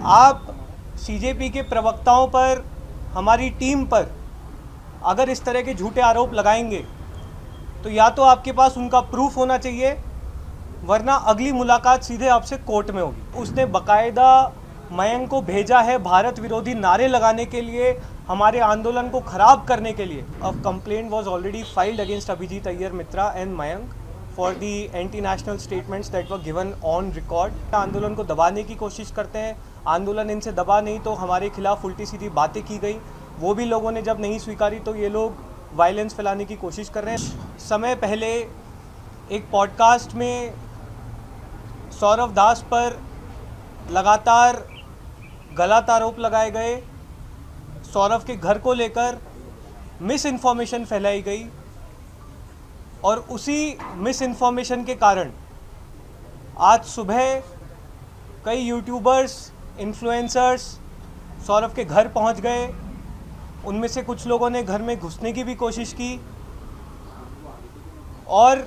आप सीजेपी के प्रवक्ताओं पर, हमारी टीम पर अगर इस तरह के झूठे आरोप लगाएंगे तो या तो आपके पास उनका प्रूफ होना चाहिए, वरना अगली मुलाकात सीधे आपसे कोर्ट में होगी। उसने बाकायदा मयंक को भेजा है भारत विरोधी नारे लगाने के लिए, हमारे आंदोलन को खराब करने के लिए। A complaint was already filed against Abhijit Iyer Mitra and Mayank for the anti national statements that were given on record. आंदोलन को दबाने की कोशिश करते हैं, आंदोलन इनसे दबा नहीं तो हमारे खिलाफ उल्टी सीधी बातें की गई, वो भी लोगों ने जब नहीं स्वीकारी तो ये लोग वायलेंस फैलाने की कोशिश कर रहे हैं। समय पहले एक पॉडकास्ट में सौरव दास पर लगातार गलत आरोप लगाए गए, सौरव के घर को लेकर मिस इन्फॉर्मेशन फैलाई गई और उसी मिस इन्फॉर्मेशन के कारण आज सुबह कई यूट्यूबर्स, इन्फ्लुएंसर्स सौरव के घर पहुंच गए। उनमें से कुछ लोगों ने घर में घुसने की भी कोशिश की और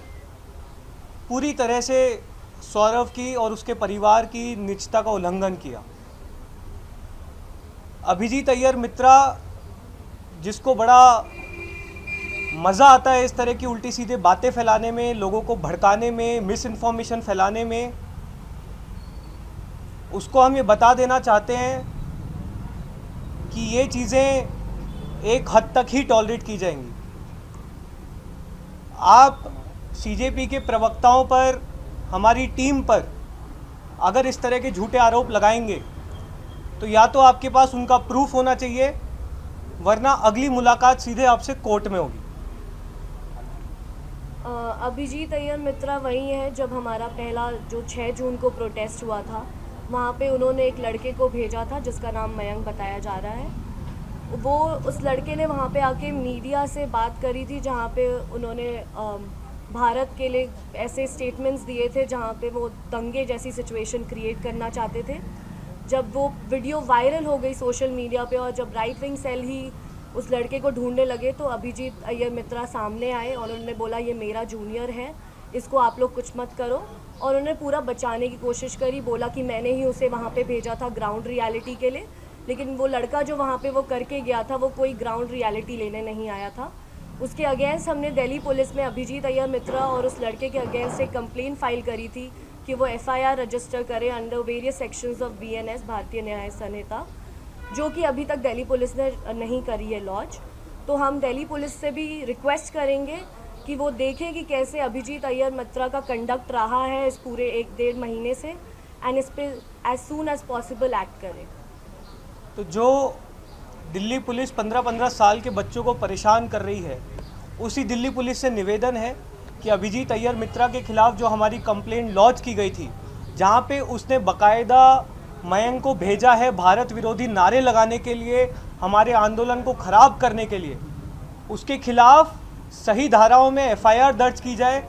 पूरी तरह से सौरव की और उसके परिवार की निजता का उल्लंघन किया। अभिजीत अय्यर मित्रा, जिसको बड़ा मज़ा आता है इस तरह की उल्टी सीधे बातें फैलाने में, लोगों को भड़काने में, मिस इन्फॉर्मेशन फैलाने में, उसको हम ये बता देना चाहते हैं कि ये चीज़ें एक हद तक ही टॉलरेट की जाएंगी। आप सीजेपी के प्रवक्ताओं पर, हमारी टीम पर अगर इस तरह के झूठे आरोप लगाएंगे तो या तो आपके पास उनका प्रूफ होना चाहिए, वरना अगली मुलाकात सीधे आपसे कोर्ट में होगी। अभिजीत अय्यर मित्रा वही है जब हमारा पहला जो 6 जून को प्रोटेस्ट हुआ था, वहाँ पे उन्होंने एक लड़के को भेजा था जिसका नाम मयंक बताया जा रहा है। वो उस लड़के ने वहाँ पे आके मीडिया से बात करी थी, जहाँ पे उन्होंने भारत के लिए ऐसे स्टेटमेंट्स दिए थे जहाँ पे वो दंगे जैसी सिचुएशन क्रिएट करना चाहते थे। जब वो वीडियो वायरल हो गई सोशल मीडिया पे और जब राइट विंग सेल ही उस लड़के को ढूंढने लगे तो अभिजीत अय्यर मित्रा सामने आए और उन्होंने बोला ये मेरा जूनियर है, इसको आप लोग कुछ मत करो। और उन्होंने पूरा बचाने की कोशिश करी, बोला कि मैंने ही उसे वहाँ पे भेजा था ग्राउंड रियलिटी के लिए, लेकिन वो लड़का जो वहाँ पे वो करके गया था वो कोई ग्राउंड रियलिटी लेने नहीं आया था। उसके अगेंस्ट हमने दिल्ली पुलिस में अभिजीत अय्यर मित्रा और उस लड़के के अगेंस्ट एक कंप्लेंट फाइल करी थी कि वो FIR रजिस्टर करे under various sections of BNS भारतीय न्याय संहिता, जो कि अभी तक दिल्ली पुलिस ने नहीं करी है लॉन्च। तो हम दिल्ली पुलिस से भी रिक्वेस्ट करेंगे कि वो देखें कि कैसे अभिजीत अय्यर मित्रा का कंडक्ट रहा है इस पूरे 1-1.5 महीने से, एंड इस पर as soon as possible act करें। तो जो दिल्ली पुलिस 15-15 साल के बच्चों को परेशान कर रही है, उसी दिल्ली पुलिस से निवेदन है कि अभिजीत अय्यर मित्रा के खिलाफ जो हमारी कंप्लेंट लॉन्च की गई थी, जहाँ पे उसने बाकायदा मयंक को भेजा है भारत विरोधी नारे लगाने के लिए, हमारे आंदोलन को खराब करने के लिए, उसके खिलाफ सही धाराओं में FIR दर्ज की जाए।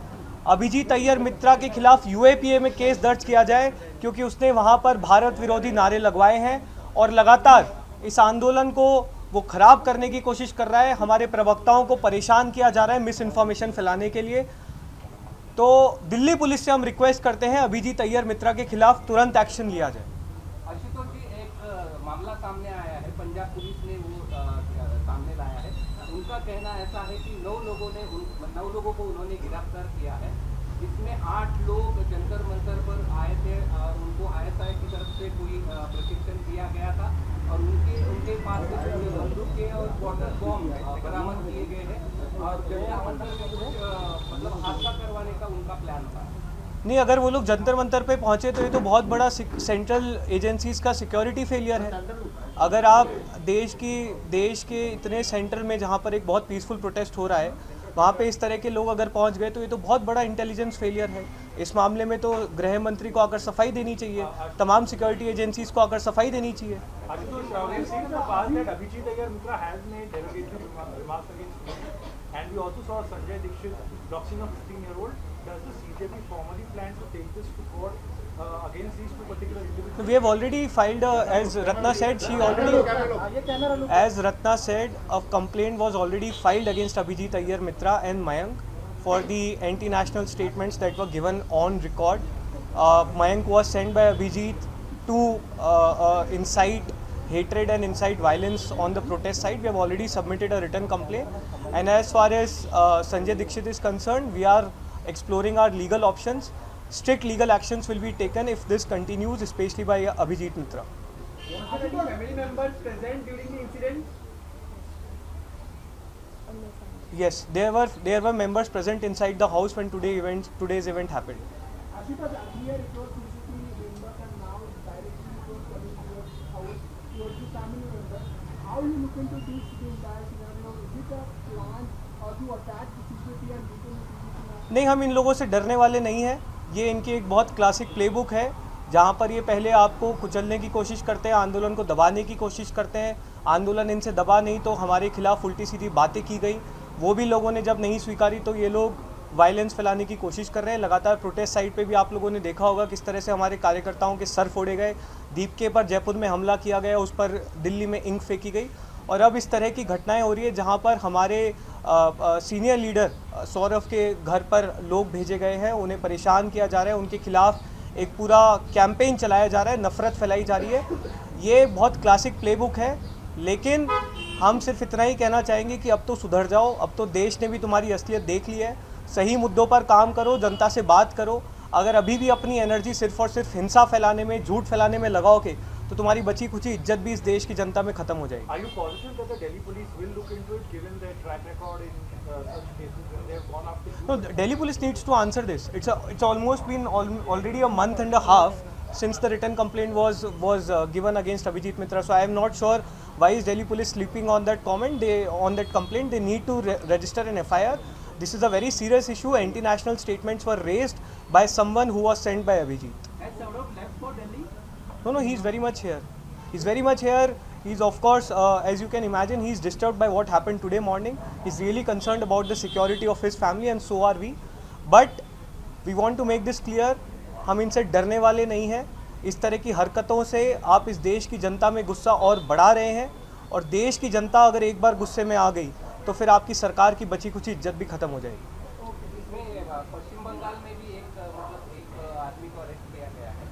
अभिजीत अय्यर मित्रा के खिलाफ UAPA में केस दर्ज किया जाए, क्योंकि उसने वहाँ पर भारत विरोधी नारे लगवाए हैं और लगातार इस आंदोलन को वो खराब करने की कोशिश कर रहा है। हमारे प्रवक्ताओं को परेशान किया जा रहा है मिस इन्फॉर्मेशन फैलाने के लिए। तो दिल्ली पुलिस से हम रिक्वेस्ट करते हैं अभिजीत अय्यर मित्रा के खिलाफ तुरंत एक्शन लिया जाए। आशुतोष जी, एक मामला सामने आया है, पंजाब पुलिस ने वो सामने लाया है। उनका कहना ऐसा है कि 9 लोगों को उन्होंने गिरफ्तार किया है। इसमें 8 लोग जंतर मंतर पर आए थे और उनको ISI की तरफ से कोई प्रशिक्षण दिया गया था और उनके पास से बंदूकें और वाटर बॉम्ब बरामद किए गए हैं और जंतर मंतर में कुछ मतलब हादसा करवाने का उनका प्लान था। नहीं, अगर वो लोग जंतर मंतर पे पहुंचे तो ये तो बहुत बड़ा सेंट्रल एजेंसीज़ का सिक्योरिटी फेलियर है। अगर आप देश के इतने सेंटर में जहाँ पर एक बहुत पीसफुल प्रोटेस्ट हो रहा है, वहाँ पे इस तरह के लोग अगर पहुँच गए तो ये तो बहुत बड़ा इंटेलिजेंस फेलियर है। इस मामले में तो गृह मंत्री को आकर सफाई देनी चाहिए, तमाम सिक्योरिटी एजेंसीज़ को आकर सफाई देनी चाहिए। And we also saw Sanjay Dixit doxing a 15-year-old. Does the CJP formally plan to take this to court against these two particular individuals? We have already filed, as Ratna said, a complaint was already filed against Abhijit Aiyar Mitra and Mayank for the anti-national statements that were given on record. Mayank was sent by Abhijit to incite hatred and incite violence on the protest side. We have already submitted a written complaint, and as far as Sanjay Dixit is concerned, we are exploring our legal options. Strict legal actions will be taken if this continues, especially by Abhijit Mitra. Were any family members present during the incident? Yes, there were members present inside the house when today's event happened. Ashutosh, earlier it was CCTV members and now directly it was coming towards house, towards the family members. How you look into this entire scenario? Is it a plan or to attack the CCTV and weaken the CCTV? नहीं, हम इन लोगों से डरने वाले नहीं हैं। ये इनकी एक बहुत क्लासिक प्लेबुक है, जहाँ पर ये पहले आपको कुचलने की कोशिश करते हैं, आंदोलन को दबाने की कोशिश करते हैं। आंदोलन इनसे दबा नहीं तो हमारे खिलाफ उल्टी सीधी बातें की गई, वो भी लोगों ने जब नहीं स्वीकारी तो ये लोग वायलेंस फैलाने की कोशिश कर रहे हैं। लगातार प्रोटेस्ट साइड पे भी आप लोगों ने देखा होगा किस तरह से हमारे कार्यकर्ताओं के सर फोड़े गए, दीपके पर जयपुर में हमला किया गया, उस पर दिल्ली में इंक फेंकी गई, और अब इस तरह की घटनाएं हो रही है जहां पर हमारे सीनियर लीडर सौरभ के घर पर लोग भेजे गए हैं, उन्हें परेशान किया जा रहा है, उनके खिलाफ एक पूरा कैंपेन चलाया जा रहा है, नफरत फैलाई जा रही है। ये बहुत क्लासिक प्लेबुक है, लेकिन हम सिर्फ इतना ही कहना चाहेंगे कि अब तो सुधर जाओ, अब तो देश ने भी तुम्हारी असलियत देख ली है, सही मुद्दों पर काम करो, जनता से बात करो। अगर अभी भी अपनी एनर्जी सिर्फ और सिर्फ हिंसा फैलाने में, झूठ फैलाने में लगाओगे तो तुम्हारी बची कुछ इज्जत भी इस देश की जनता में खत्म हो जाएगी। Are you positive that the Delhi police will look into it, given their track record in such cases when they have gone after you? No, the Delhi police needs to answer this. It's almost been already a month and a half since the written complaint was given against Abhijit Mitra. So I am not sure why is Delhi police sleeping on that complaint. They need to register an FIR. This is a very serious issue. Anti-national statements were raised by someone who was sent by Abhijit. Has Saurabh left for Delhi? No, he's very much here. He's very much here. He's, of course, as you can imagine, he's disturbed by what happened today morning. He's really concerned about the security of his family, and so are we. But we want to make this clear, हम इनसे डरने वाले नहीं हैं। इस तरह की हरकतों से आप इस देश की जनता में गुस्सा और बढ़ा रहे हैं, और देश की जनता अगर एक बार गुस्से में आ गई तो फिर आपकी सरकार की बची कुछ इज्जत भी खत्म हो जाएगी। इसमें पश्चिम बंगाल में भी एक आदमी को अरेस्ट किया गया है,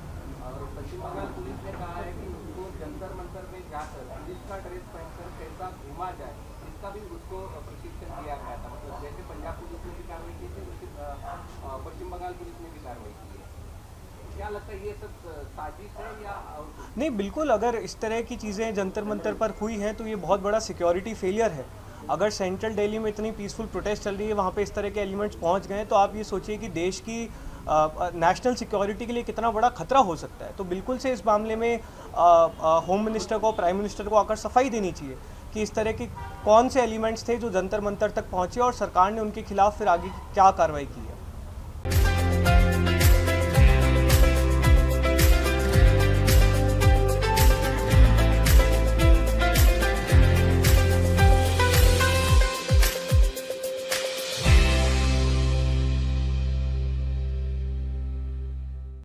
और पश्चिम बंगाल पुलिस ने कहा है कि उसको जंतर मंतर में जाकर पुलिस का ड्रेस पहनकर कैसा घूमा जाए, इसका भी उसको प्रशिक्षण दिया गया था। मतलब जैसे पंजाब पुलिस ने भी कार्रवाई की थी, वैसे पश्चिम बंगाल पुलिस ने भी कार्रवाई की है। क्या लगता है, ये सब साजिश है या नहीं, बिल्कुल। अगर इस तरह की चीज़ें जंतर मंतर पर हुई हैं तो ये बहुत बड़ा सिक्योरिटी फेलियर है। अगर सेंट्रल दिल्ली में इतनी पीसफुल प्रोटेस्ट चल रही है, वहाँ पे इस तरह के एलिमेंट्स पहुँच गए हैं, तो आप ये सोचिए कि देश की नेशनल सिक्योरिटी के लिए कितना बड़ा खतरा हो सकता है। तो बिल्कुल से इस मामले में होम मिनिस्टर को, प्राइम मिनिस्टर को आकर सफाई देनी चाहिए कि इस तरह के कौन से एलिमेंट्स थे जो जंतर मंतर तक पहुँचे और सरकार ने उनके खिलाफ फिर आगे क्या कार्रवाई की है।